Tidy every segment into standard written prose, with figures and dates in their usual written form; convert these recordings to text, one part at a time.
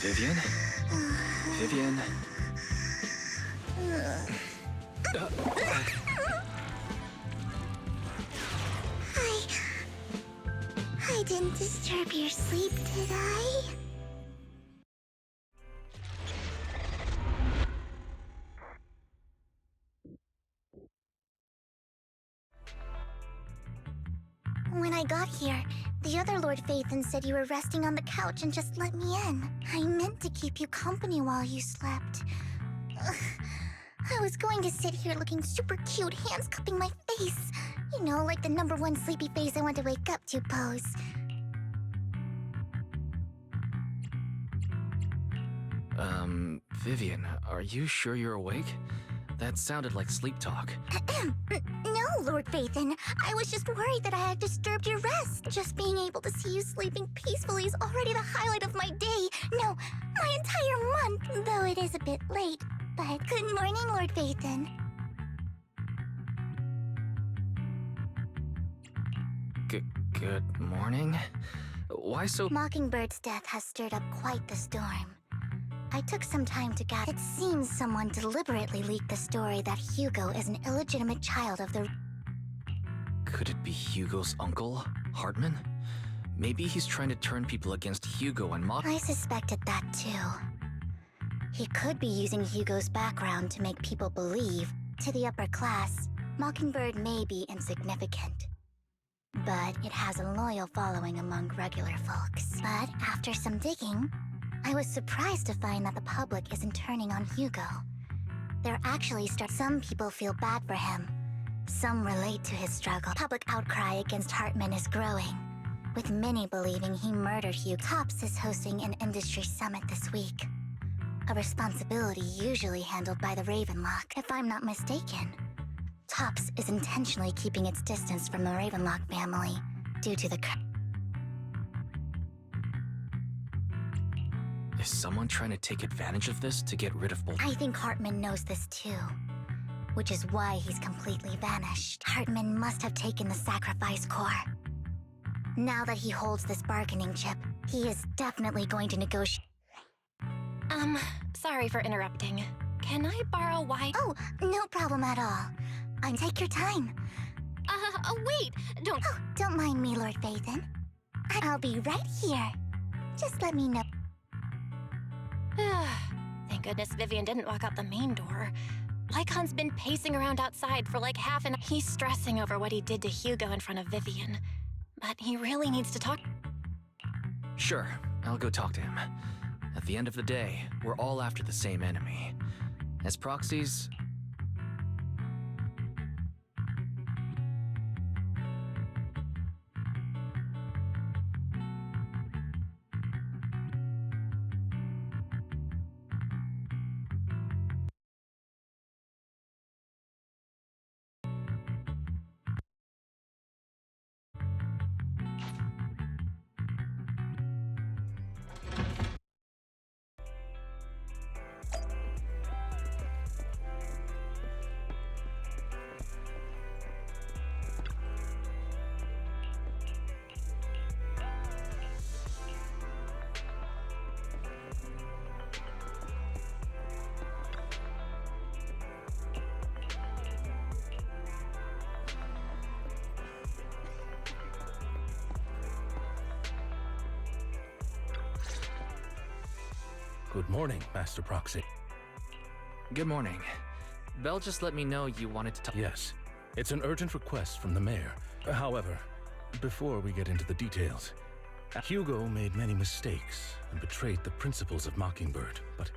Vivian? Vivian? I didn't disturb your sleep, did I? When I got here, the other Lord Phaethon said you were resting on the couch and just let me in. I meant to keep you company while you slept. Ugh. I was going to sit here looking super cute, hands cupping my face. You know, like the #1 sleepy face I want to wake up to pose. Vivian, are you sure you're awake? That sounded like sleep talk. No, Lord Phaethon. I was just worried that I had disturbed your rest. Just being able to see you sleeping peacefully is already the highlight of my day. No, my entire month, though it is a bit late. But good morning, Lord Phaethon. Good morning? Why so— Mockingbird's death has stirred up quite the storm. I took some time to gather. It seems someone deliberately leaked the story that Hugo is an illegitimate child of the— Could it be Hugo's uncle, Hartman? Maybe he's trying to turn people against Hugo and I suspected that too. He could be using Hugo's background to make people believe, to the upper class, Mockingbird may be insignificant. But it has a loyal following among regular folks. But after some digging, I was surprised to find that the public isn't turning on Hugo. They're actually Some people feel bad for him. Some relate to his struggle. Public outcry against Hartman is growing, with many believing he murdered Hugo. TOPS is hosting an industry summit this week. A responsibility usually handled by the Ravenlock, if I'm not mistaken. TOPS is intentionally keeping its distance from the Ravenlock family due to the— Is someone trying to take advantage of this to get rid of both? I think Hartman knows this too, which is why he's completely vanished. Hartman must have taken the sacrifice core. Now that he holds this bargaining chip, he is definitely going to negotiate. Sorry for interrupting. Can I borrow wine? Oh, no problem at all. Take your time. Wait, don't— Oh, don't mind me, Lord Phaethon. I'll be right here. Just let me know. Thank goodness Vivian didn't walk out the main door. Lycon's been pacing around outside for like half an hour. He's stressing over what he did to Hugo in front of Vivian. But he really needs to talk. Sure, I'll go talk to him. At the end of the day, we're all after the same enemy. As proxies, Good morning, Master Proxy. good morning. Belle just let me know you wanted to talk. Yes, it's an urgent request from the mayor. However, before we get into the details, Hugo made many mistakes and betrayed the principles of Mockingbird, but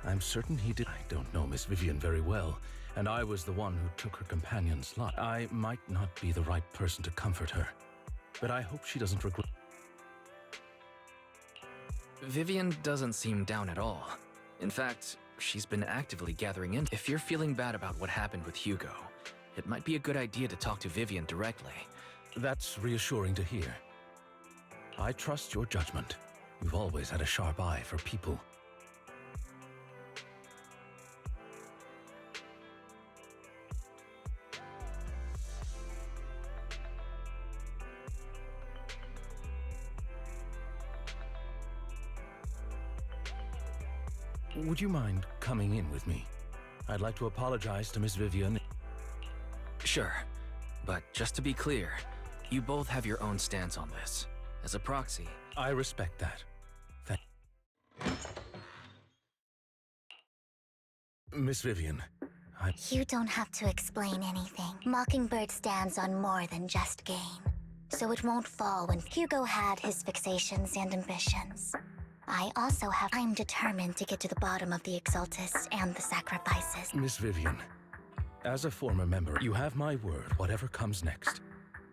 I'm certain he did. I don't know Miss Vivian very well, and I was the one who took her companion's lot. I might not be the right person to comfort her, but I hope she doesn't regret. Vivian doesn't seem down at all. In fact, she's been actively gathering in. If you're feeling bad about what happened with Hugo, it might be a good idea to talk to Vivian directly. That's reassuring to hear. I trust your judgment. You've always had a sharp eye for people. would you mind coming in with me? I'd like to apologize to Miss Vivian. Sure, but just to be clear, you both have your own stance on this. As a proxy, I respect that. Miss Vivian, You don't have to explain anything. Mockingbird stands on more than just gain. So it won't fall when Hugo had his fixations and ambitions. I also have. I'm determined to get to the bottom of the Exaltists and the sacrifices. Miss Vivian, as a former member, you have my word, whatever comes next.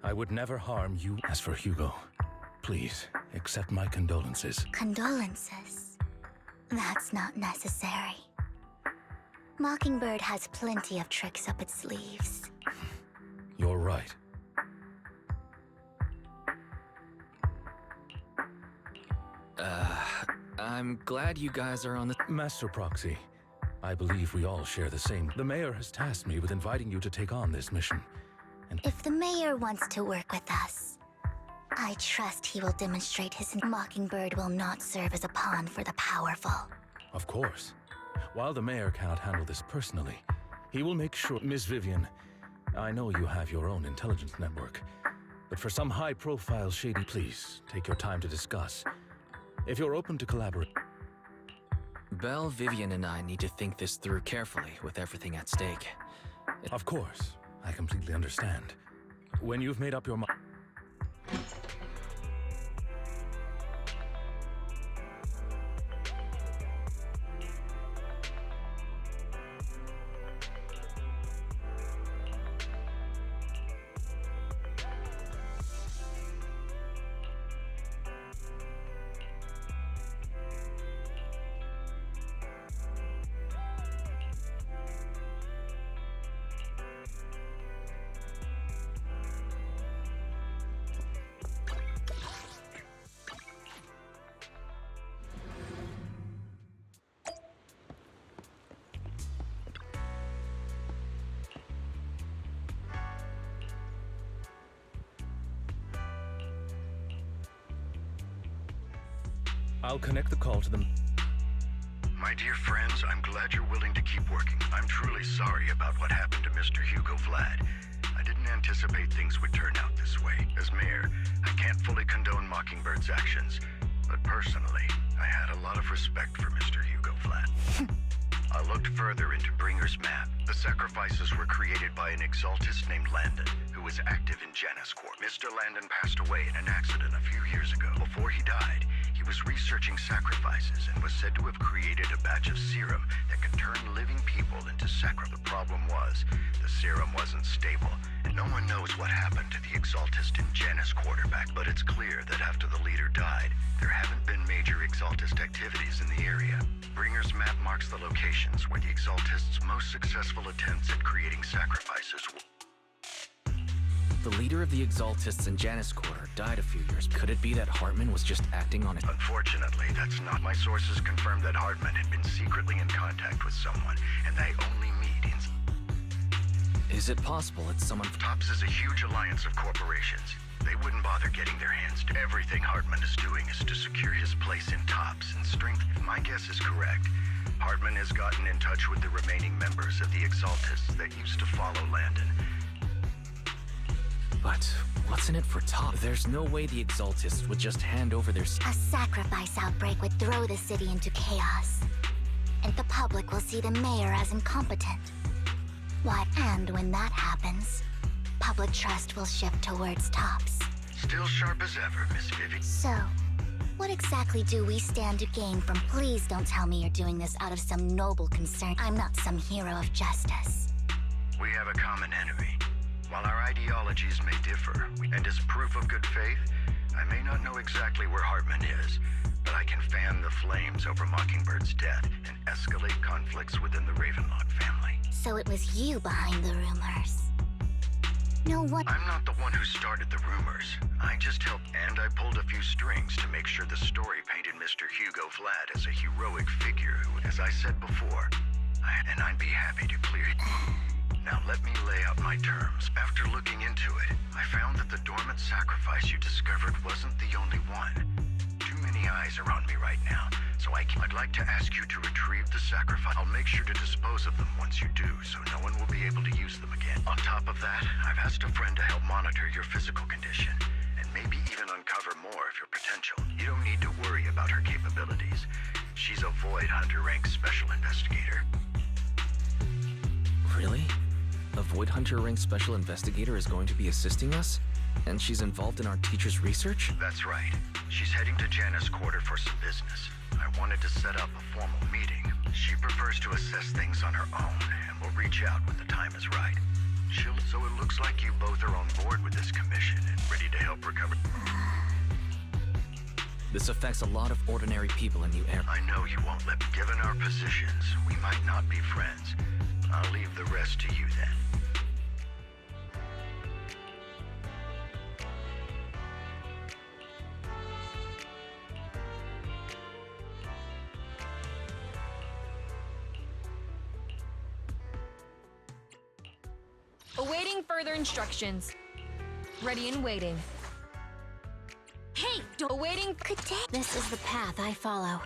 I would never harm you. As for Hugo, please accept my condolences. Condolences? That's not necessary. Mockingbird has plenty of tricks up its sleeves. You're right. I'm glad you guys are on the... Master Proxy, I believe we all share the same. The mayor has tasked me with inviting you to take on this mission. And If the mayor wants to work with us, I trust he will demonstrate his... Mockingbird will not serve as a pawn for the powerful. of course, while the mayor cannot handle this personally, he will make sure... Miss Vivian, I know you have your own intelligence network, but for some high-profile shady, please take your time to discuss. If you're open to collaborate... Belle, Vivian, and I need to think this through carefully with everything at stake. Of course, I completely understand. When you've made up your mind... I'll connect the call to them. My dear friends, I'm glad you're willing to keep working. I'm truly sorry about what happened to Mr. Hugo Vlad. I didn't anticipate things would turn out this way. As mayor, I can't fully condone Mockingbird's actions, but personally, I had a lot of respect for Mr. Hugo Vlad. I looked further into Bringer's map. The sacrifices were created by an Exaltist named Landon, who was active in Janus Corps. Mr. Landon passed away in an accident a few years ago. Before he died, he was researching sacrifices and was said to have created a batch of serum that could turn living people into sacrifices. The problem was, the serum wasn't stable, and no one knows what happened to the Exaltist and Janus quarterback. But it's clear that after the leader died, there haven't been major Exaltist activities in the area. Bringer's map marks the locations where the Exaltists' most successful attempts at creating sacrifices were. The leader of the Exaltists in Janus Quarter died a few years. Could it be that Hartman was just acting on it? Unfortunately, that's not. My sources confirmed that Hartman had been secretly in contact with someone, and they only meet in... Is it possible it's someone... TOPS is a huge alliance of corporations. They wouldn't bother getting their hands to everything Hartman is doing is to secure his place in TOPS and strength. If my guess is correct, Hartman has gotten in touch with the remaining members of the Exaltists that used to follow Landon. But what's in it for Top? There's no way the Exaltists would just hand over their... A sacrifice outbreak would throw the city into chaos, and the public will see the mayor as incompetent. Why? And when that happens, public trust will shift towards TOPS. Still sharp as ever, Miss Vivi. So, what exactly do we stand to gain from... Please don't tell me you're doing this out of some noble concern. I'm not some hero of justice. We have a common enemy. While our ideologies may differ, and as proof of good faith, I may not know exactly where Hartman is, but I can fan the flames over Mockingbird's death and escalate conflicts within the Ravenlock family. So it was you behind the rumors. No, what? I'm not the one who started the rumors. I just helped, and I pulled a few strings to make sure the story painted Mr. Hugo Vlad as a heroic figure who, as I said before, and I'd be happy to clear it. Now let me lay out my terms. After looking into it, I found that the dormant sacrifice you discovered wasn't the only one. Too many many eyes are on me right now, so I'd like to ask you to retrieve the sacrifice. I'll make sure to dispose of them once you do, so no one will be able to use them again. On top of that, I've asked a friend to help monitor your physical condition, and maybe even uncover more of your potential. You don't need to worry about her capabilities. She's a Void Hunter rank special investigator. Really? A Void Hunter rank special investigator is going to be assisting us? And she's involved in our teacher's research? That's right. She's heading to Janna's quarter for some business. I wanted to set up a formal meeting. She prefers to assess things on her own, and will reach out when the time is right. So it looks like you both are on board with this commission and ready to help recover. This affects a lot of ordinary people in New Era. I know you won't let me. Given our positions, we might not be friends. I'll leave the rest to you then. Awaiting further instructions. Ready and waiting. Hey, awaiting. Good day. This is the path I follow.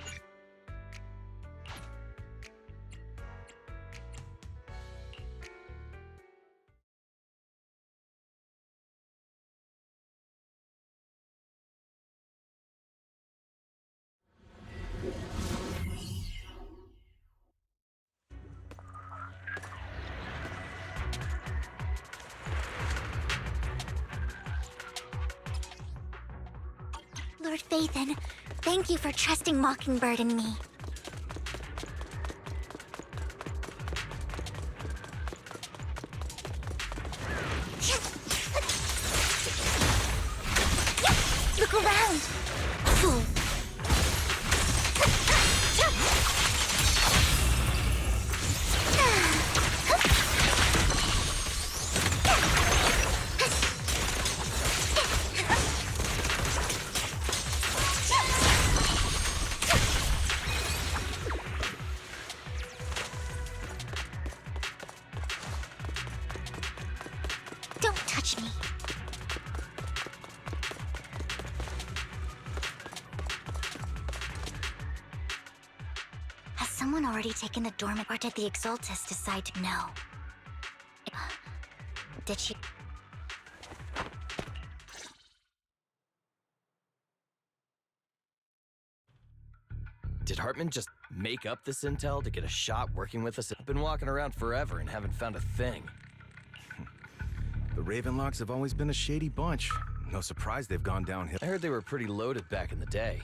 Lord Phaethon, thank you for trusting Mockingbird and me. Look around! Fool! Don't touch me. Has someone already taken the dormant, or did the Exaltus decide to know? Did she? Did Hartman just make up this intel to get a shot working with us? I've been walking around forever and haven't found a thing. The Ravenlocks have always been a shady bunch. No surprise they've gone downhill. I heard they were pretty loaded back in the day.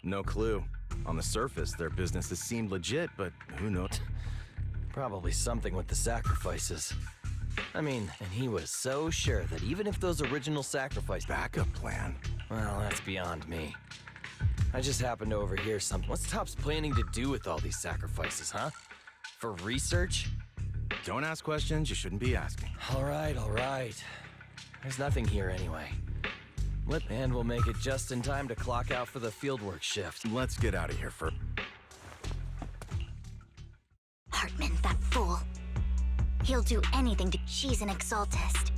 No clue. On the surface, their businesses seemed legit, but who knows? Probably something with the sacrifices. I mean, and he was so sure that even if those original sacrifices... Backup plan. Well, that's beyond me. I just happened to overhear something. What's Topps planning to do with all these sacrifices, huh? For research? Don't ask questions you shouldn't be asking. All right. There's nothing here anyway. And we'll make it just in time to clock out for the fieldwork shift. Let's get out of here first. Hartman, that fool. He'll do anything to... She's an Exaltist.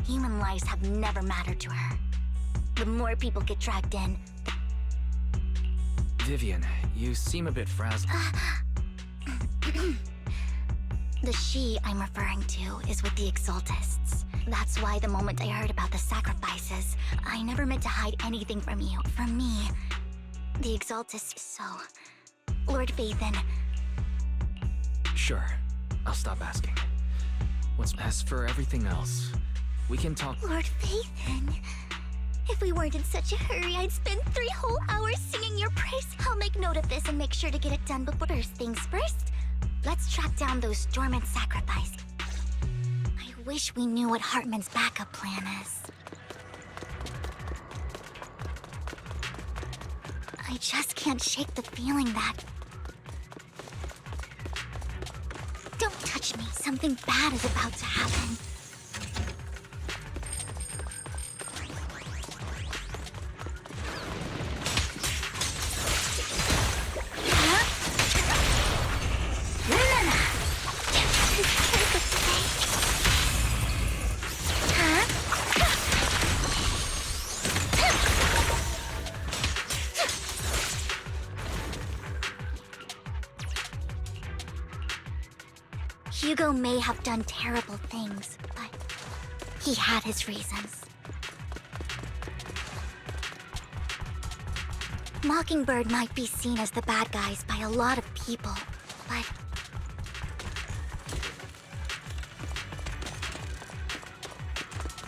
Human lives have never mattered to her. The more people get dragged in, Vivian, you seem a bit frazzled. the she I'm referring to is with the Exaltists. That's why the moment I heard about the sacrifices, I never meant to hide anything from you. From me, the Exaltists. So, Lord Phaethon. Sure, I'll stop asking. As for everything else, we can talk. Lord Phaethon, if we weren't in such a hurry, I'd spend 3 whole hours singing your praise. I'll make note of this and make sure to get it done before. First things first, let's track down those dormant sacrifices. I wish we knew what Hartman's backup plan is. I just can't shake the feeling that... Don't touch me. Something bad is about to happen. Hugo may have done terrible things, but he had his reasons. Mockingbird might be seen as the bad guys by a lot of people, but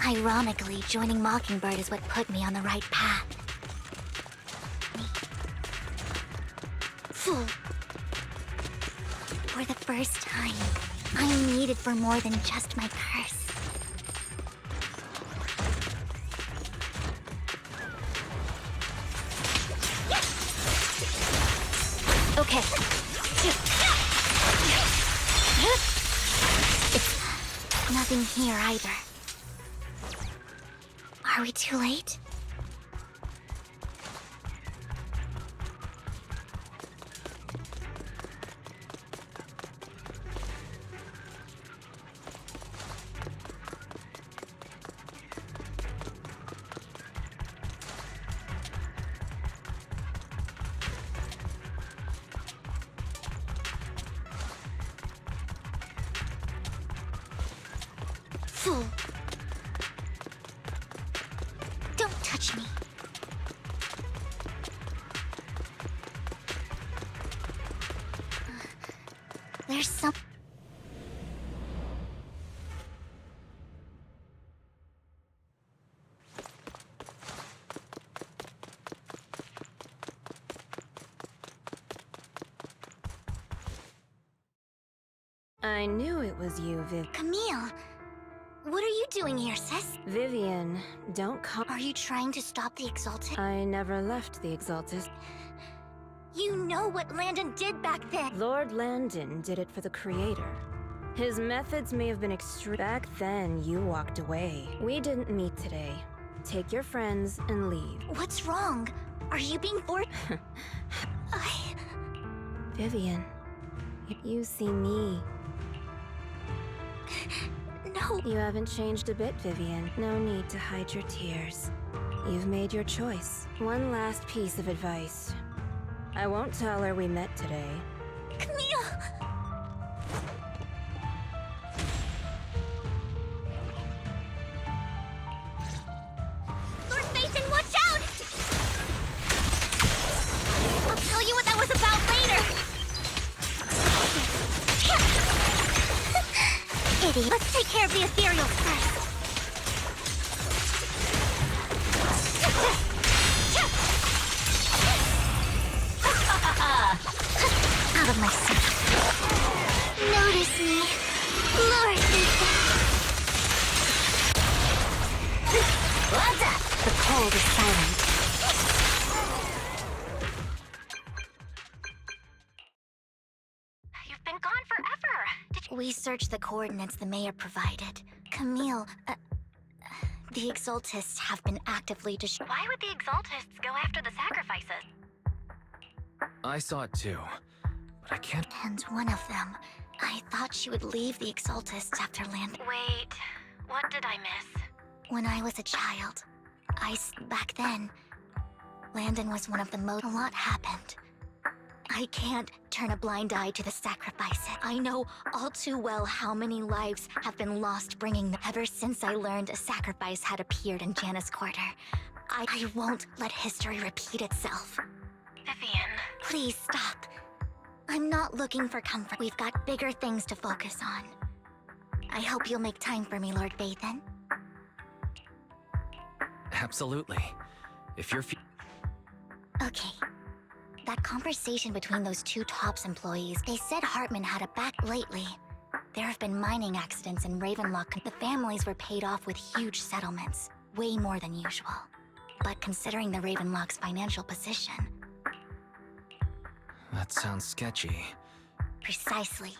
ironically, joining Mockingbird is what put me on the right path. Fool. For the first time, I'm needed for more than just my curse. Okay. It's nothing here either. Are we too late? Fool. Don't touch me. There's some... I knew it was you, Camille! What are you doing here, sis? Vivian, don't call. Are you trying to stop the Exalted? I never left the Exalted. You know what Landon did back then! Lord Landon did it for the Creator. His methods may have been extreme. Back then, you walked away. We didn't meet today. Take your friends and leave. What's wrong? Are you being forced? Vivian, you see me. No! You haven't changed a bit, Vivian. No need to hide your tears. You've made your choice. One last piece of advice. I won't tell her we met today. Camille! Lord Phaeton, watch out! I'll tell you what that was about later! Idiot. Let's take care of the ethereal first. Out of my sight. Notice me, Lord Phaeton. The cold is silent. You've been gone forever. We searched the coordinates the mayor provided. Camille, the Exaltists have been actively Why would the Exaltists go after the sacrifices? I saw it too, but I can't. And one of them, I thought she would leave the Exaltists after Landon. Wait, what did I miss? When I was a child, back then, Landon was one of the most. A lot happened. I can't turn a blind eye to the sacrifices. I know all too well how many lives have been lost bringing them. Ever since I learned a sacrifice had appeared in Janus Quarter, I won't let history repeat itself. Vivian. Please stop. I'm not looking for comfort. We've got bigger things to focus on. I hope you'll make time for me, Lord Phaeton. Absolutely. If you're. Okay. That conversation between those two TOPS employees, they said Hartman had a back lately. There have been mining accidents in Ravenlock. The families were paid off with huge settlements, way more than usual. But considering the Ravenlock's financial position... That sounds sketchy. Precisely.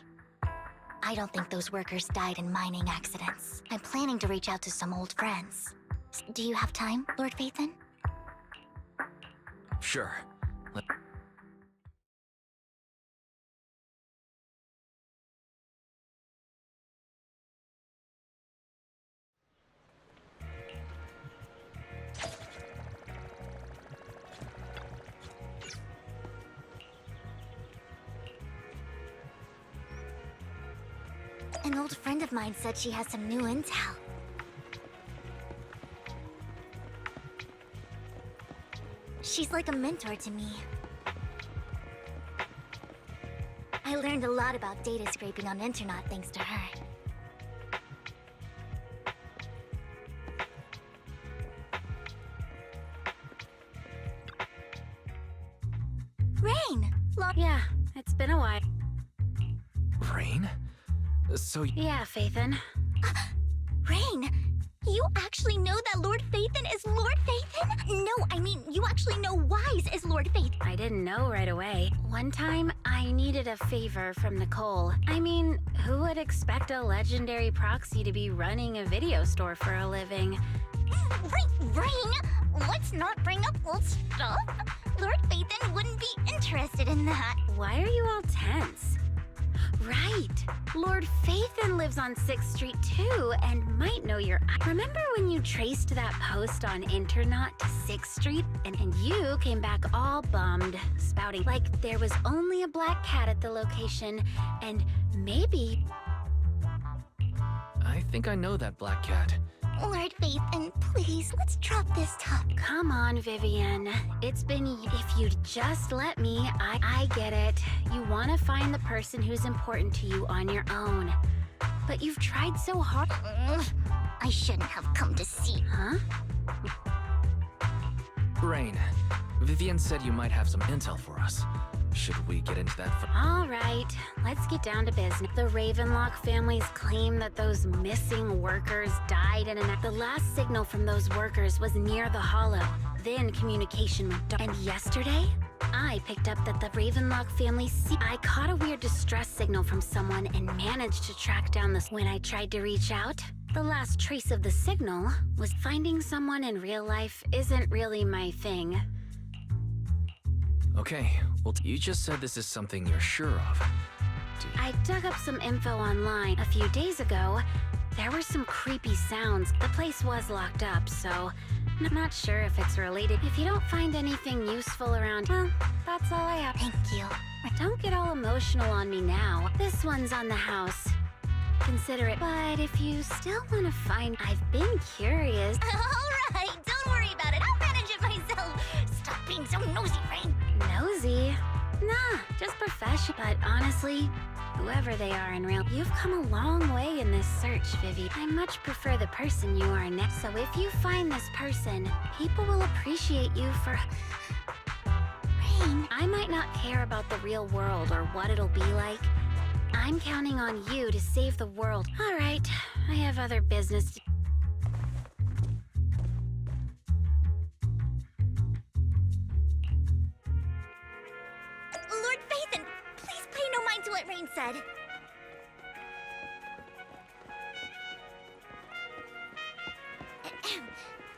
I don't think those workers died in mining accidents. I'm planning to reach out to some old friends. Do you have time, Lord Phaeton? Sure. An old friend of mine said she has some new intel. She's like a mentor to me. I learned a lot about data scraping on Internet thanks to her. Rain! Yeah, it's been a while. Rain? So Yeah, Phaethon. Rain! You actually know that Lord Phaethon is Lord Phaethon? No, I mean, you actually know Wise is Lord Phaethon. I didn't know right away. One time, I needed a favor from Nicole. I mean, who would expect a legendary proxy to be running a video store for a living? Rain! Let's not bring up old stuff. Lord Phaethon wouldn't be interested in that. Why are you all tense? Right! Lord Phaethon lives on 6th Street too, and might know your... Remember when you traced that post on Internet to 6th Street? And you came back all bummed, spouting like there was only a black cat at the location, and maybe... I think I know that black cat. Lord Phaethon, please, let's drop this talk. Come on, Vivian. It's been... If you'd just let me, I get it. You want to find the person who's important to you on your own. But you've tried so hard. I shouldn't have come to see. Huh? Rain, Vivian said you might have some intel for us. Should we get into that? All right, let's get down to business. The Ravenlock family's claim that those missing workers died in the last signal from those workers was near the Hollow. Then communication went dark. And yesterday, I picked up that the Ravenlock family... I caught a weird distress signal from someone and managed to track down this. When I tried to reach out, the last trace of the signal was finding someone in real life isn't really my thing. Okay, well, you just said this is something you're sure of. I dug up some info online. A few days ago, there were some creepy sounds. The place was locked up, so I'm not sure if it's related. If you don't find anything useful around, well, that's all I have. Thank you. Don't get all emotional on me now. This one's on the house. Consider it. But if you still want to find... I've been curious. All right, don't worry about it. I'll manage it myself. Stop being so nosy, Rain. Nosy? Nah, just professional. But honestly, whoever they are in real, you've come a long way in this search, Vivi. I much prefer the person you are now. So if you find this person, people will appreciate you for... Rain. I might not care about the real world or what it'll be like. I'm counting on you to save the world. All right, I have other business to... Lord Phaethon, please pay no mind to what Rain said.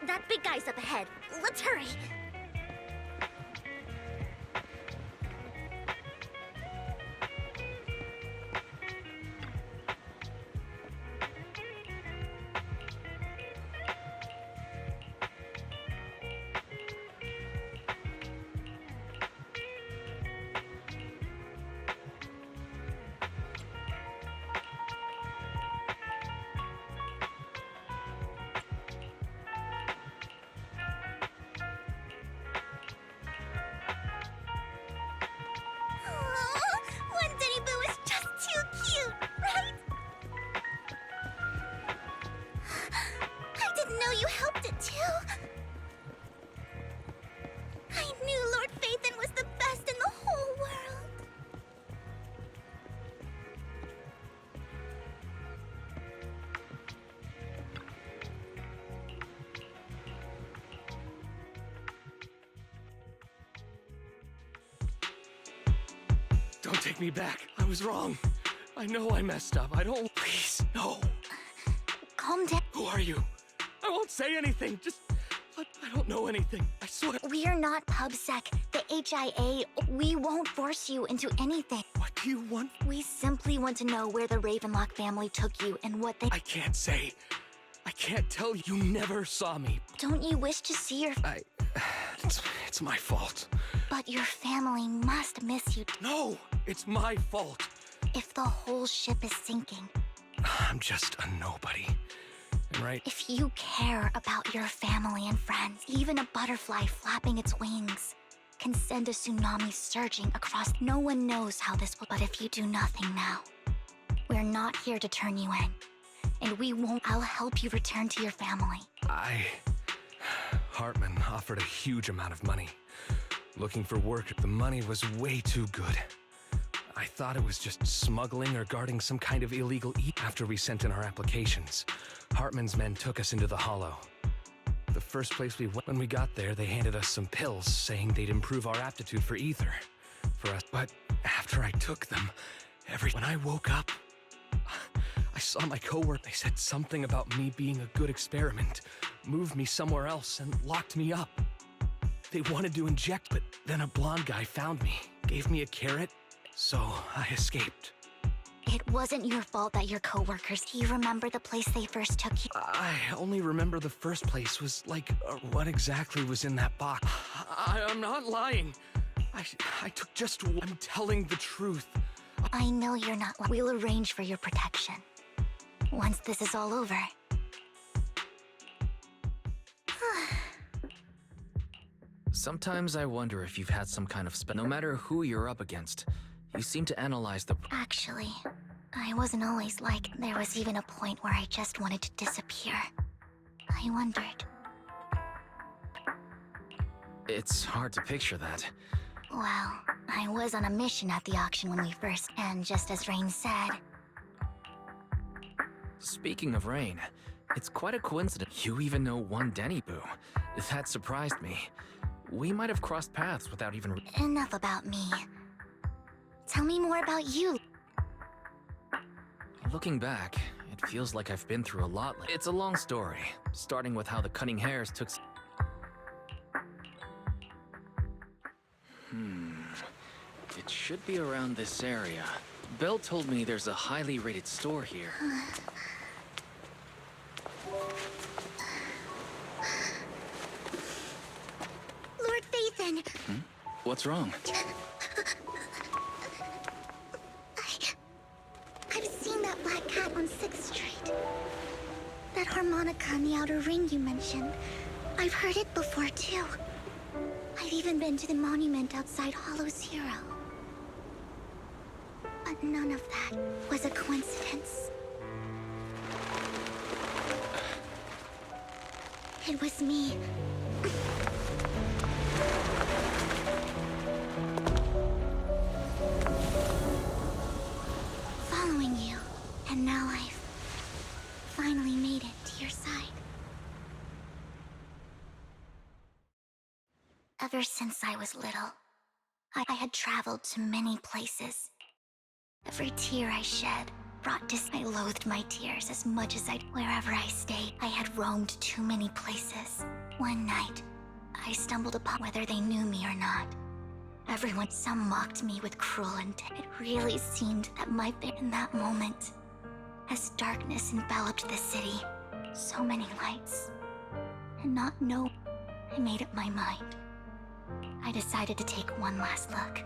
That big guy's up ahead. Let's hurry. One Denny Boo is just too cute, right? I didn't know you helped it too. I knew Lord Phaethon was the best in the whole world. Don't take me back. I was wrong. I know I messed up. I don't... Please, no. Calm down. Who are you? I won't say anything. Just... I don't know anything. I swear. We're not PubSec, the HIA. We won't force you into anything. What do you want? We simply want to know where the Ravenlock family took you and what they... I can't say. I can't tell you. You never saw me. Don't you wish to see your... It's my fault. But your family must miss you. No, it's my fault. If the whole ship is sinking, I'm just a nobody. Right? If you care about your family and friends, even a butterfly flapping its wings can send a tsunami surging across. No one knows how this will, but if you do nothing now, we're not here to turn you in. And we won't. I'll help you return to your family. Hartman offered a huge amount of money. Looking for work, the money was way too good. I thought it was just smuggling or guarding some kind of illegal After we sent in our applications, Hartman's men took us into the Hollow. The first place we went, when we got there, they handed us some pills saying they'd improve our aptitude for ether. For us, but after I took them, when I woke up, I saw my coworker. They said something about me being a good experiment, moved me somewhere else, and locked me up. They wanted to inject, but then a blonde guy found me, gave me a carrot, so I escaped. It wasn't your fault that your coworkers. Do you remember the place they first took you? I only remember the first place was like, what exactly was in that box. I'm not lying. I took just one. I'm telling the truth. I know you're not. We'll arrange for your protection. Once this is all over. Sometimes I wonder if you've had some kind of no matter who you're up against, you seem to analyze the... Actually, I wasn't always like... There was even a point where I just wanted to disappear. I wondered. It's hard to picture that. Well, I was on a mission at the auction when we first... And just as Rain said... Speaking of Rain, it's quite a coincidence. You even know one Denny Boo. That surprised me. We might have crossed paths without even... Enough about me. Tell me more about you. Looking back, it feels like I've been through a lot. It's a long story, starting with how the cutting hairs took... It should be around this area. Belle told me there's a highly rated store here. Lord Phaethon! What's wrong? I've seen that black cat on 6th Street. That harmonica in the outer ring you mentioned. I've heard it before, too. I've even been to the monument outside Hollow Zero. But none of that was a coincidence. It was me. Following you, and now I've finally made it to your side. Ever since I was little, I had traveled to many places. Every tear I shed brought I loathed my tears as much as wherever I stayed. I had roamed too many places. One night, I stumbled upon whether they knew me or not. Some mocked me with cruel intent. It really seemed that in that moment, as darkness enveloped the city, so many lights, and I made up my mind. I decided to take one last look.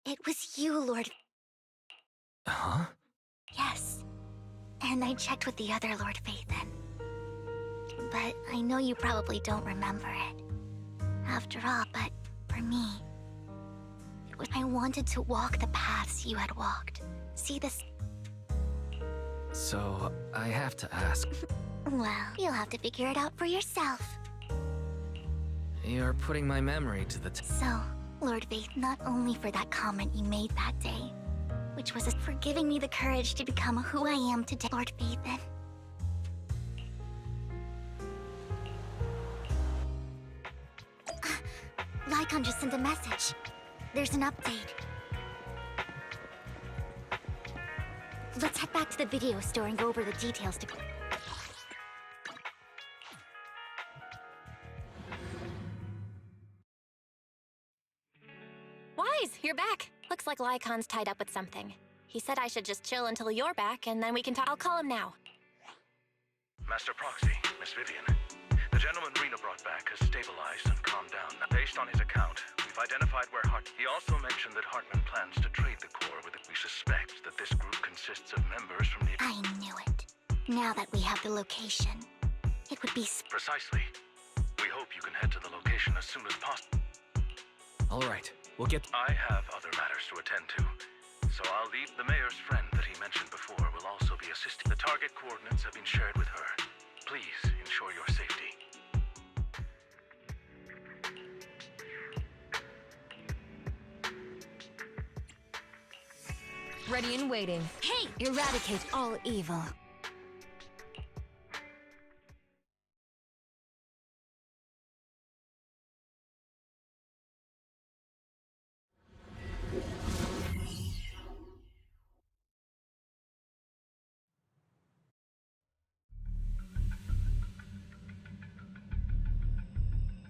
It was you, Lord. Huh? Yes. And I checked with the other Lord Phaethon. But I know you probably don't remember it. After all, but for me, I wanted to walk the paths you had walked. See this? So, I have to ask. Well, you'll have to figure it out for yourself. You're putting my memory to the So, Lord Faith, not only for that comment you made that day, which was for giving me the courage to become who I am today, Lord Phaethon. Lycon just sent a message. There's an update. Let's head back to the video store and go over the details to... Wise, you're back. Looks like Lycon's tied up with something. He said I should just chill until you're back, and then we can talk. I'll call him now. Master Proxy, Miss Vivian. The gentleman Rena brought back has stabilized and calmed down. Based on his account, we've We've identified where He also mentioned that Hartman plans to trade the core with it. We suspect that this group consists of members from the... I knew it. Now that we have the location, it would be... Precisely. We hope you can head to the location as soon as possible. All right, we'll get... I have other matters to attend to, so I'll leave. The mayor's friend that he mentioned before will also be assisting. The target coordinates have been shared with her. Please ensure your safety. Ready and waiting. Hey! Eradicate all evil.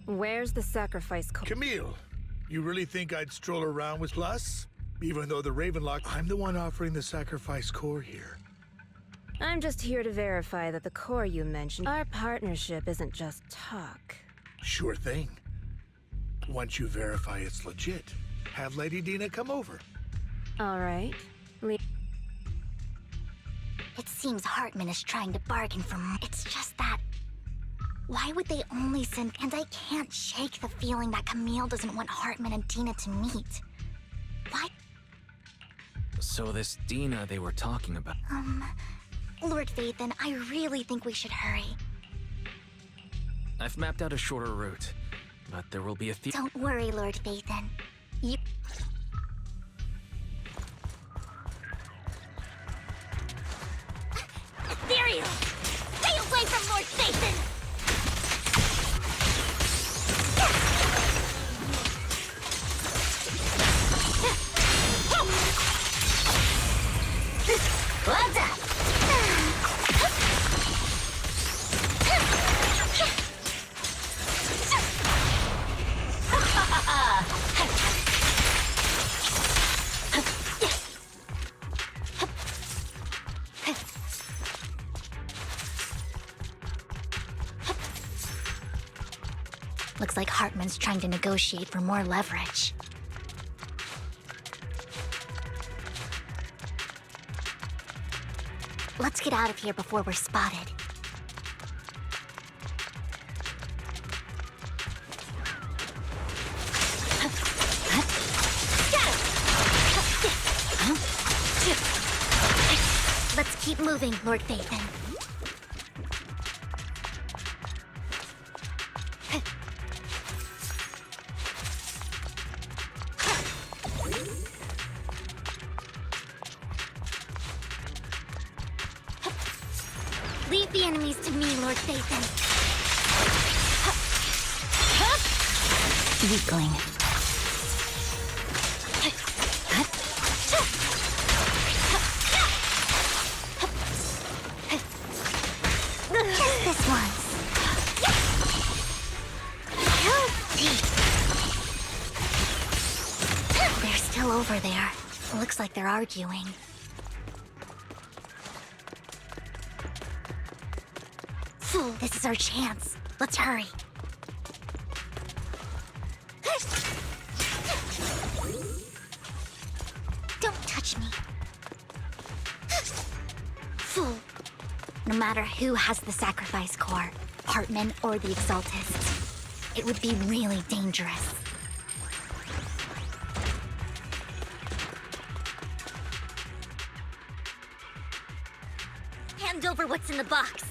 Where's the sacrifice Camille, you really think I'd stroll around with Plus? Even though the Ravenlock, I'm the one offering the sacrifice core here. I'm just here to verify that the core you mentioned, our partnership isn't just talk. Sure thing. Once you verify it's legit, have Lady Dina come over. All right. It seems Hartman is trying to bargain for more. It's just that... Why would they only send... And I can't shake the feeling that Camille doesn't want Hartman and Dina to meet. Why? So this Dina they were talking about... Lord Vathan, I really think we should hurry. I've mapped out a shorter route, but there will be a Don't worry, Lord Vathan. You... Ethereal! Stay away from Lord Vathan! Looks like Hartman's trying to negotiate for more leverage. Let's get out of here before we're spotted. Let's keep moving, Lord Vathan. Leave the enemies to me, Lord Vathan. Weakling. Just this once. They're still over there. Looks like they're arguing. This is our chance. Let's hurry. Don't touch me. Fool. No matter who has the sacrifice core, Hartman or the Exaltists, it would be really dangerous. Hand over what's in the box.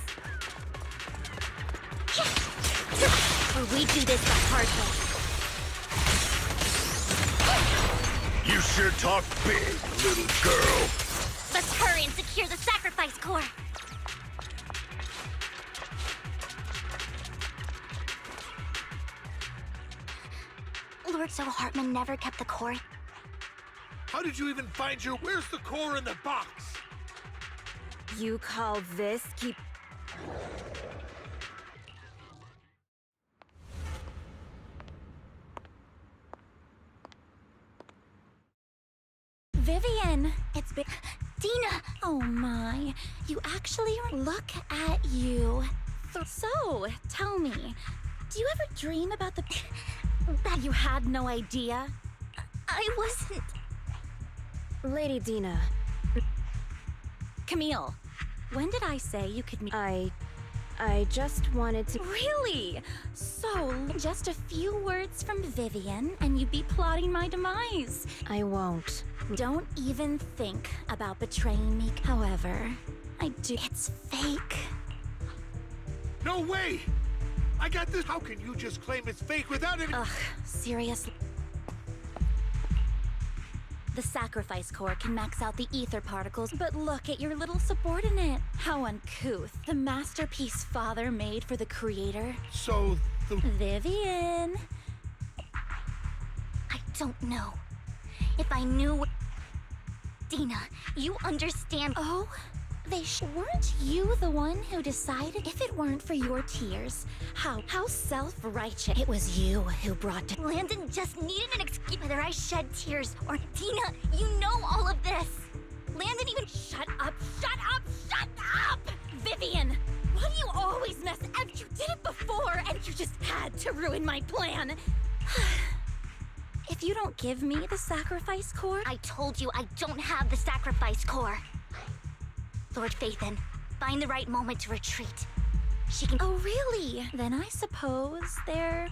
Or we do this the hard way. You sure talk big, little girl. Let's hurry and secure the sacrifice core. Lord, so Hartman never kept the core. How did you even find your... Where's the core in the box? You call this keep... Vivian, it's been... Dina! Oh my, you actually look at you. So, tell me, do you ever dream about the... That you had no idea? I wasn't... Lady Dina, Camille, when did I say you could meet? I just wanted to... Really? So, just a few words from Vivian, and you'd be plotting my demise. I won't. Don't even think about betraying me. However, I do. It's fake. No way! I got this. How can you just claim it's fake without any... Ugh, seriously. The sacrifice core can max out the ether particles, but look at your little subordinate. How uncouth. The masterpiece father made for the creator. So, the... Vivian. I don't know. If I knew... Dina, you understand... Oh, weren't you the one who decided? If it weren't for your tears, how self-righteous. It was you who brought to... Landon just needed an excuse. Whether I shed tears or... Dina, you know all of this. Landon even... Shut up, shut up, shut up! Vivian, why do you always mess up? You did it before, and you just had to ruin my plan. If you don't give me the sacrifice core... I told you I don't have the sacrifice core. Lord Phaethon, find the right moment to retreat. She can... Oh, really? Then I suppose they're...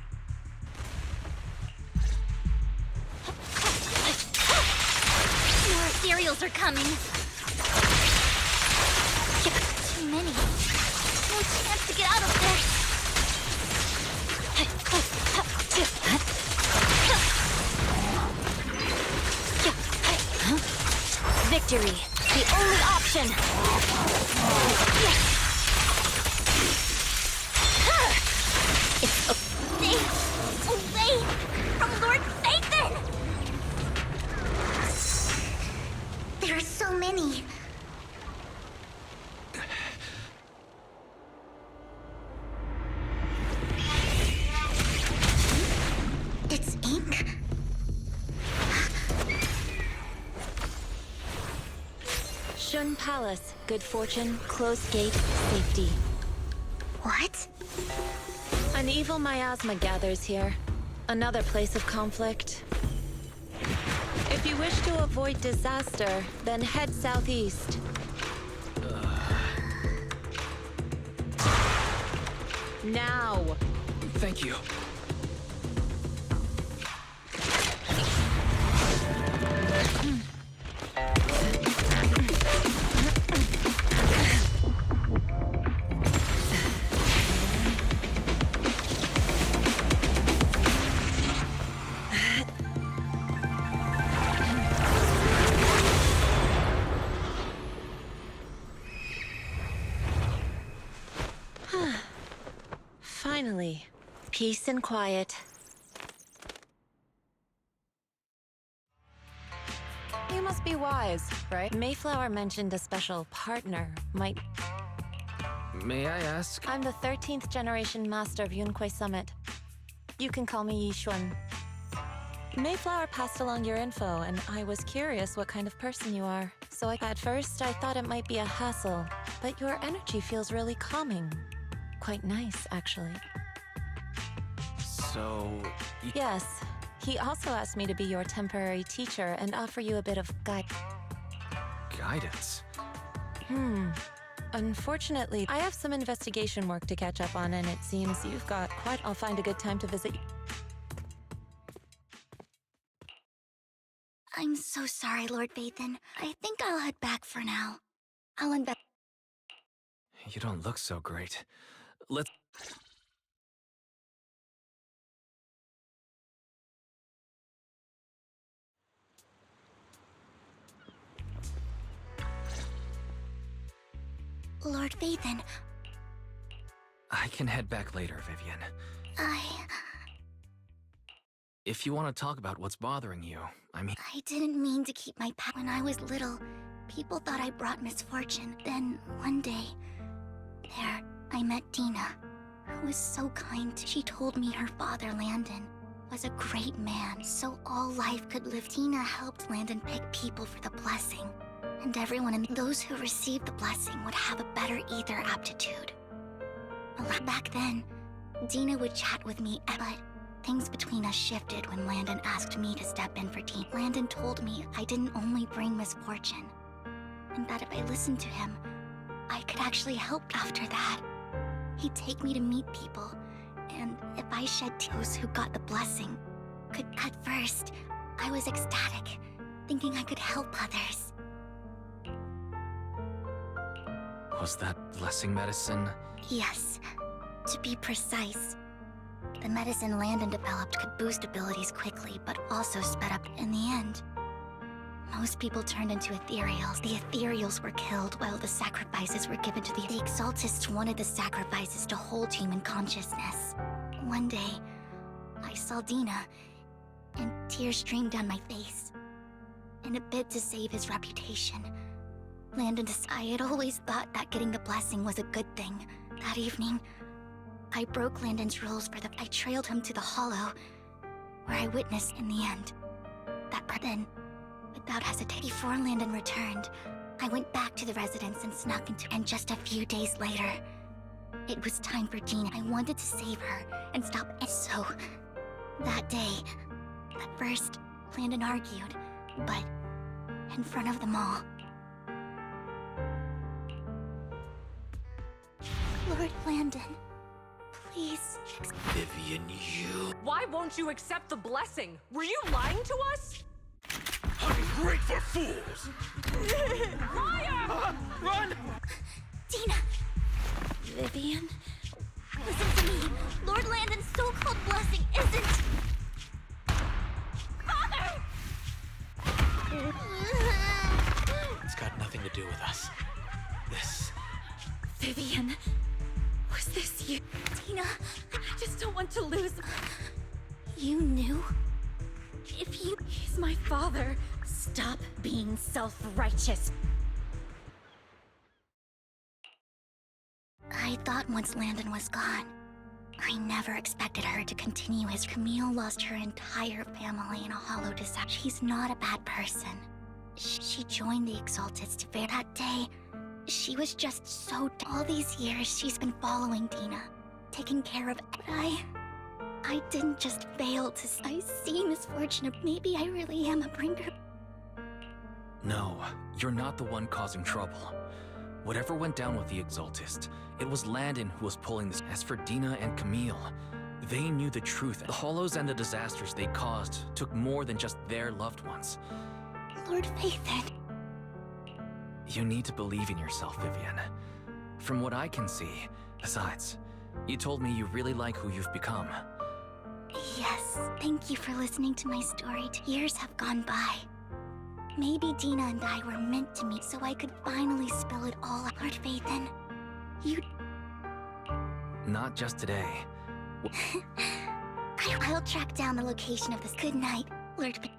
More cereals are coming. Too many. No chance to get out of this. Victory, the only option. It's stay away from Lord Phaethon! There are so many. It's ink. Shun Palace, good fortune, closed gate, safety. What? An evil miasma gathers here. Another place of conflict. If you wish to avoid disaster, then head southeast. Now! Thank you. Finally, peace and quiet. You must be wise, right? Mayflower mentioned a special partner might... May I ask? I'm the 13th generation master of Yunquei Summit. You can call me Yixuan. Mayflower passed along your info, and I was curious what kind of person you are. So at first, I thought it might be a hassle, but your energy feels really calming. Quite nice, actually. So... Yes. He also asked me to be your temporary teacher and offer you a bit of guidance? Unfortunately, I have some investigation work to catch up on, and it seems you've got quite... I'll find a good time to visit. I'm so sorry, Lord Phaethon. I think I'll head back for now. I'll invest... You don't look so great. Let's... Lord Phaethon, I can head back later, Vivian. If you want to talk about what's bothering you, I mean... I didn't mean to keep my past. When I was little, people thought I brought misfortune. Then, one day, there, I met Dina, who was so kind. She told me her father, Landon, was a great man, so all life could live. Dina helped Landon pick people for the blessing, and everyone and those who received the blessing would have a better ether aptitude. Back then, Dina would chat with me, but Things between us shifted when Landon asked me to step in for Dean. Landon told me I didn't only bring misfortune, and that if I listened to him, I could actually help. After that, he'd take me to meet people, and if I shed tears who got the blessing, could. At first, I was ecstatic, thinking I could help others. Was that blessing medicine? Yes, to be precise. The medicine Landon developed could boost abilities quickly, but also sped up in the end. Most people turned into ethereals. The ethereals were killed while the sacrifices were given to the Exaltists wanted the sacrifices to hold human consciousness. One day, I saw Dina, and tears streamed down my face. In a bid to save his reputation, Landon I had always thought that getting the blessing was a good thing. That evening, I broke Landon's rules I trailed him to the Hollow, where I witnessed in the end. Then, without hesitation, before Landon returned, I went back to the residence and snuck into. And just a few days later, it was time for Gina. I wanted to save her and stop. And so, that day, at first, Landon argued, but in front of them all. Lord Landon, please. Vivian, you... Why won't you accept the blessing? Were you lying to us? Ungrateful fools! Liar! Run! Dina! Vivian? Listen to me. Lord Landon's so-called blessing isn't... Father! It's got nothing to do with us. This... Vivian, was this you? Dina, I just don't want to lose... You knew? If you... He's my father. Stop being self-righteous. I thought once Landon was gone, I never expected her to continue his... Camille lost her entire family in a hollow disaster. She's not a bad person. She joined the Exaltists to bear that day. She was just so... All these years, she's been following Dina, taking care of... But I didn't just fail to... I see misfortune of... Maybe I really am a bringer. No, you're not the one causing trouble. Whatever went down with the Exaltist, it was Landon who was pulling this. As for Dina and Camille, they knew the truth. The Hollows and the disasters they caused took more than just their loved ones. Lord Phaethon. You need to believe in yourself, Vivian. From what I can see, besides, you told me you really like who you've become. Yes, thank you for listening to my story. Years have gone by. Maybe Dina and I were meant to meet so I could finally spill it all out. Lord Phaethon, you... Not just today. I'll track down the location of this. Good night, Lord Phaethon.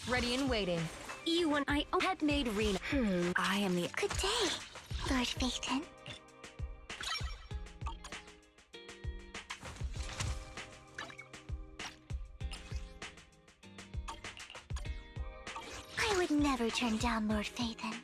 Ready and waiting. You and I had made Rena. I am the... Good day, Lord Phaethon. I would never turn down Lord Phaethon.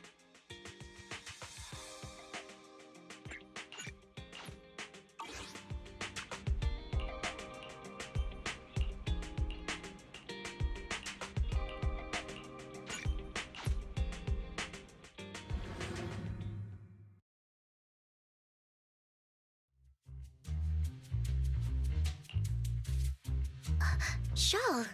Shawl,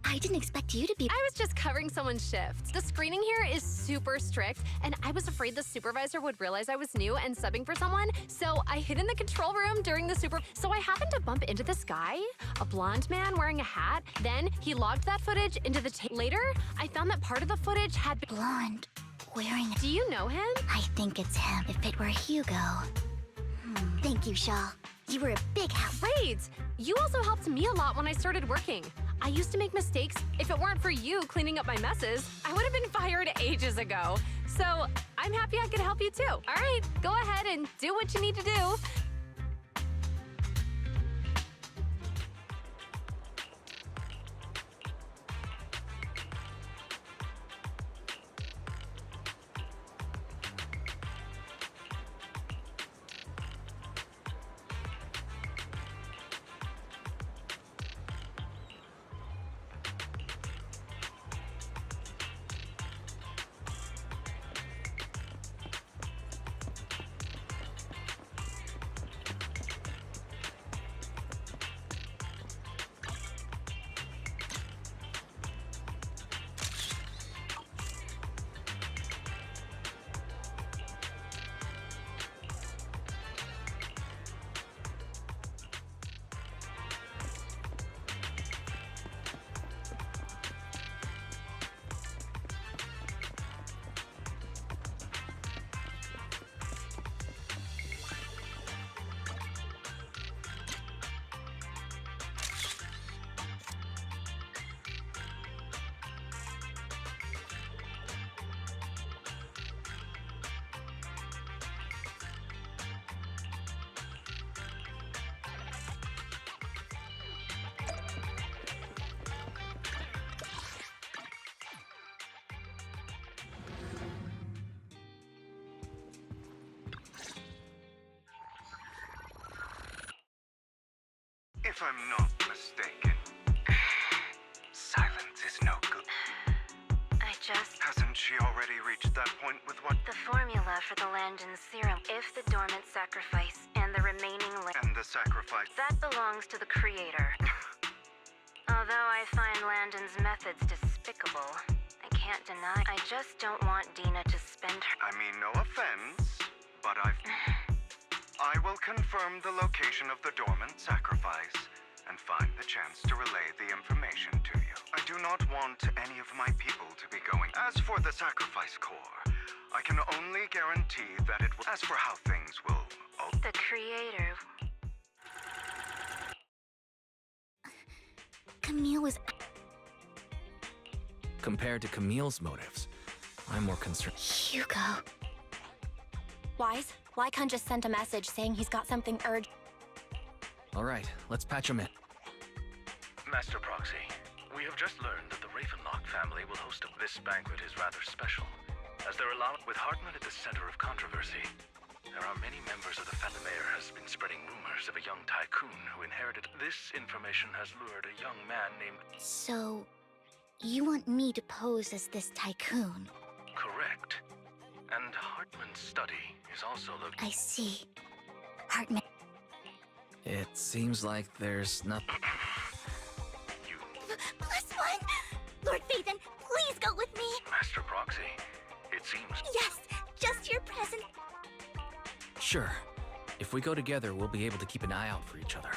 I didn't expect you to be... I was just covering someone's shift. The screening here is super strict, and I was afraid the supervisor would realize I was new and subbing for someone, so I hid in the control room during the So I happened to bump into this guy, a blonde man wearing a hat. Then he logged that footage into the Later, I found that part of the footage had been... Blonde, wearing... Do you know him? I think it's him. If it were Hugo... Thank you, Shaw. You were a big help. Wait! You also helped me a lot when I started working. I used to make mistakes. If it weren't for you cleaning up my messes, I would have been fired ages ago. So I'm happy I could help you too. All right, go ahead and do what you need to do. If I'm not mistaken, silence is no good. Hasn't she already reached that point with what? The formula for the Landon serum. If the dormant sacrifice and the remaining And the sacrifice. that belongs to the creator. Although I find Landon's methods despicable, I can't deny I just don't want Dina to spend her. I mean, no offense, but I will confirm the location of the dormant sacrifice and find the chance to relay the information to you. I do not want any of my people to be going. As for the sacrifice core, I can only guarantee that it will. As for how things will. The creator. Camille was. Compared to Camille's motives, I'm more concerned. Hugo. Wise, Lycon just sent a message saying he's got something urgent. All right, let's patch him in. Master Proxy, we have just learned that the Ravenlock family will host this banquet is rather special, as they're allowed with Hartman at the center of controversy. There are many members of the family. The mayor has been spreading rumors of a young tycoon who inherited. This information has lured a young man named... So, you want me to pose as this tycoon? Correct. And Hartman's study is also looked... I see. Hartman. It seems like there's nothing. +1! Lord Phaethon, please go with me! Master Proxy, it seems... Yes, just your presence. Sure. If we go together, we'll be able to keep an eye out for each other.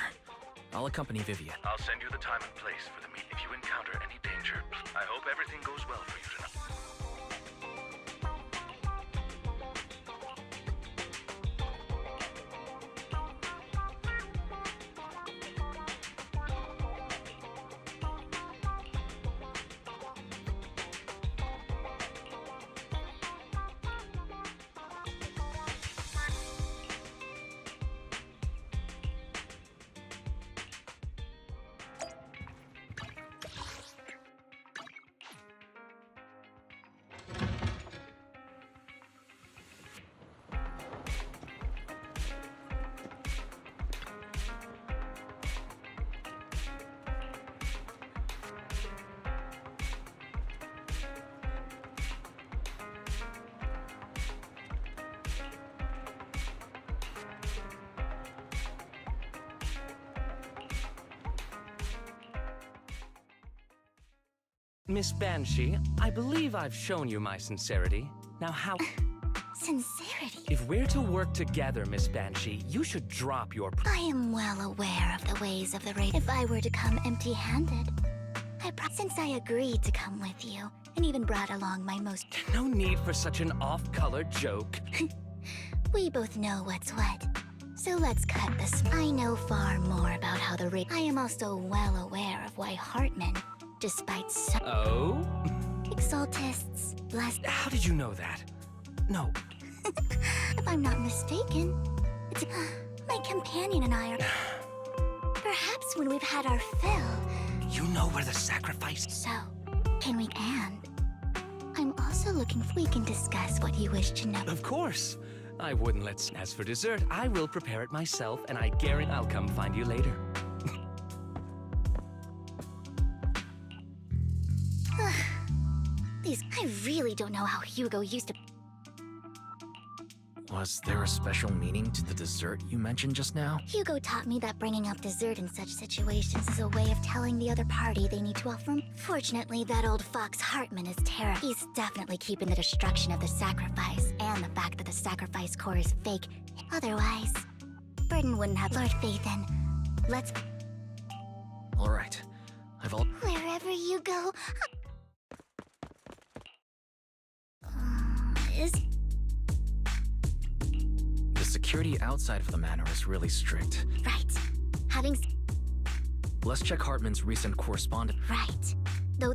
I'll accompany Vivian. I'll send you the time and place for the meeting. If you encounter any danger, I hope everything goes well for you tonight. Miss Banshee, I believe I've shown you my sincerity. Now how... Sincerity? If we're to work together, Miss Banshee, you should drop your... I am well aware of the ways of the race. If I were to come empty-handed, since I agreed to come with you, and even brought along my most... No need for such an off-color joke. We both know what's what. So let's cut this. I know far more about how the I am also well aware of why Hartman, despite so Oh? exaltists, blessed. How did you know that? No. If I'm not mistaken, it's my companion and I are. Perhaps when we've had our fill. You know where the sacrifice. So, can we? And I'm also looking. We can discuss what you wish to know. Of course. I wouldn't let. As for dessert, I will prepare it myself, and I guarantee I'll come find you later. I really don't know how Hugo used to. Was there a special meaning to the dessert you mentioned just now? Hugo taught me that bringing up dessert in such situations is a way of telling the other party they need to offer. Fortunately, that old fox Hartman is terrible. He's definitely keeping the destruction of the sacrifice and the fact that the sacrifice core is fake. Otherwise, Burden wouldn't have Lord Faithin. Let's. All right. I've all. Wherever you go. Is. The security outside of the manor is really strict. Right. Having. Let's check Hartman's recent correspondence. Right. Though.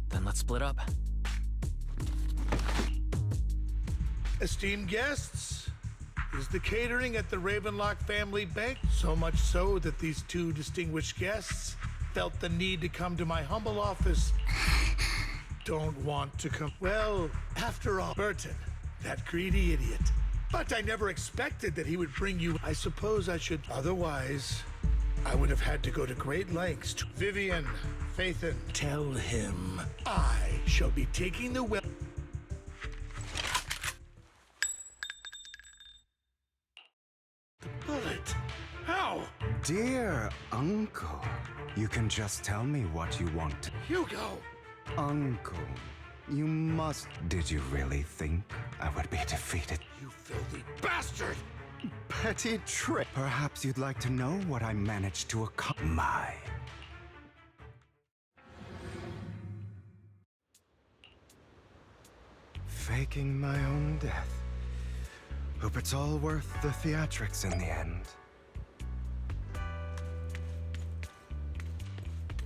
Then let's split up. Esteemed guests, is the catering at the Ravenlock family baked? So much so that these two distinguished guests felt the need to come to my humble office. Don't want to come. Well, after all, Burton, that greedy idiot. But I never expected that he would bring you. I suppose I should. Otherwise, I would have had to go to great lengths to. Vivian, Faithin, tell him I shall be taking the well. The bullet. How? Dear Uncle, you can just tell me what you want. Hugo! Uncle, you must. Did you really think I would be defeated? You filthy bastard! Petty trick. Perhaps you'd like to know what I managed to accomplish. Faking my own death. Hope it's all worth the theatrics in the end.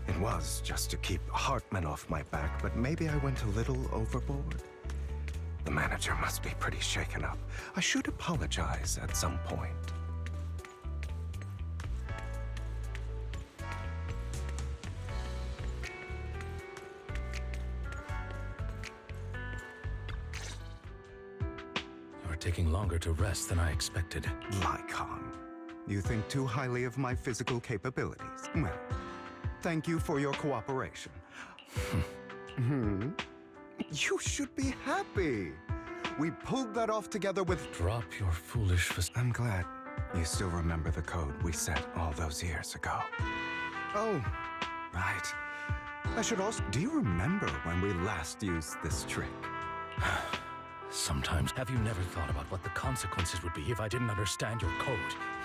It was just to keep Hartman off my back, but maybe I went a little overboard. The manager must be pretty shaken up. I should apologize at some point. You're taking longer to rest than I expected. Lycon, you think too highly of my physical capabilities. Well, thank you for your cooperation. You should be happy. We pulled that off together with... Drop your foolish... I'm glad you still remember the code we set all those years ago. Oh, right. I should also... Do you remember when we last used this trick? Sometimes. Have you never thought about what the consequences would be if I didn't understand your code?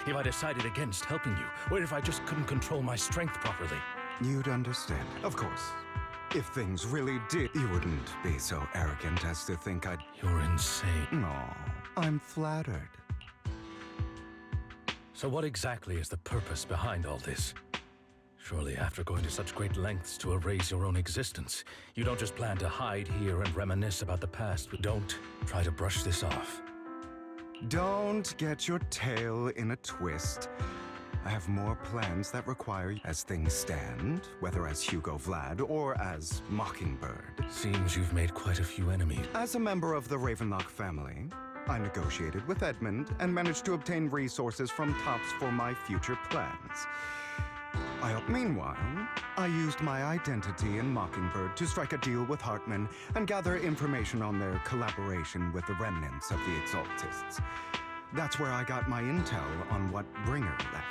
If I decided against helping you? Or if I just couldn't control my strength properly? You'd understand. Of course. If things really did, you wouldn't be so arrogant as to think I'd... You're insane. No, I'm flattered. So what exactly is the purpose behind all this? Surely after going to such great lengths to erase your own existence, you don't just plan to hide here and reminisce about the past. Don't try to brush this off. Don't get your tail in a twist. I have more plans that require, as things stand, whether as Hugo Vlad or as Mockingbird. Seems you've made quite a few enemies. As a member of the Ravenlock family, I negotiated with Edmund and managed to obtain resources from Tops for my future plans. Meanwhile, I used my identity in Mockingbird to strike a deal with Hartman and gather information on their collaboration with the remnants of the Exaltists. That's where I got my intel on what Bringer left.